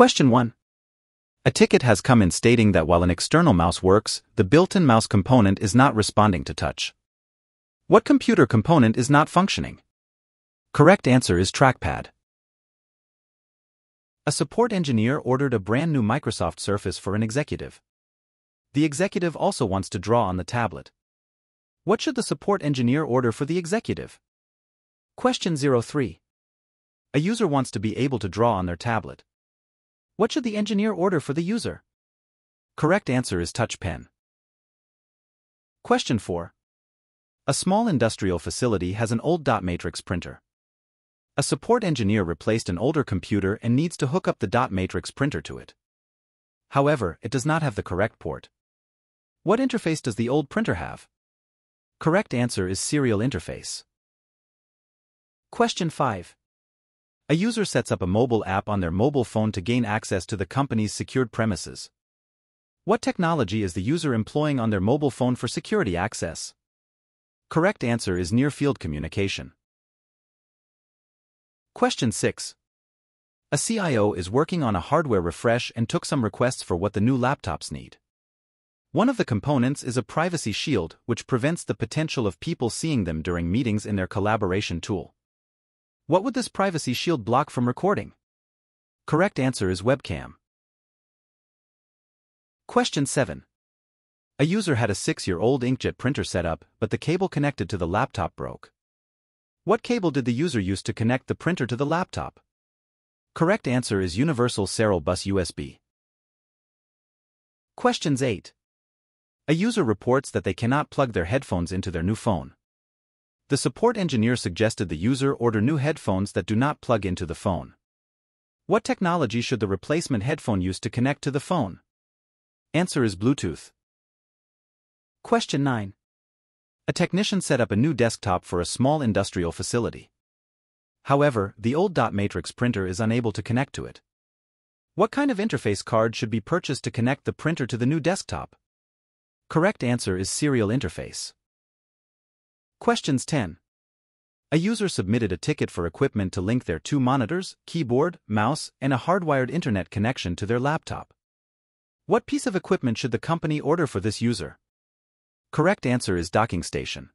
Question 1. A ticket has come in stating that while an external mouse works, the built-in mouse component is not responding to touch. What computer component is not functioning? Correct answer is trackpad. A support engineer ordered a brand new Microsoft Surface for an executive. The executive also wants to draw on the tablet. What should the support engineer order for the executive? Question 03. A user wants to be able to draw on their tablet. What should the engineer order for the user? Correct answer is touch pen. Question 4. A small industrial facility has an old dot matrix printer. A support engineer replaced an older computer and needs to hook up the dot matrix printer to it. However, it does not have the correct port. What interface does the old printer have? Correct answer is serial interface. Question 5. A user sets up a mobile app on their mobile phone to gain access to the company's secured premises. What technology is the user employing on their mobile phone for security access? Correct answer is near-field communication. Question 6. A CIO is working on a hardware refresh and took some requests for what the new laptops need. One of the components is a privacy shield which prevents the potential of people seeing them during meetings in their collaboration tool. What would this privacy shield block from recording? Correct answer is webcam. Question 7. A user had a 6-year-old inkjet printer set up, but the cable connected to the laptop broke. What cable did the user use to connect the printer to the laptop? Correct answer is Universal Serial Bus USB. Questions 8. A user reports that they cannot plug their headphones into their new phone. The support engineer suggested the user order new headphones that do not plug into the phone. What technology should the replacement headphone use to connect to the phone? Answer is Bluetooth. Question 9. A technician set up a new desktop for a small industrial facility. However, the old dot matrix printer is unable to connect to it. What kind of interface card should be purchased to connect the printer to the new desktop? Correct answer is serial interface. Questions 10. A user submitted a ticket for equipment to link their 2 monitors, keyboard, mouse, and a hardwired internet connection to their laptop. What piece of equipment should the company order for this user? Correct answer is docking station.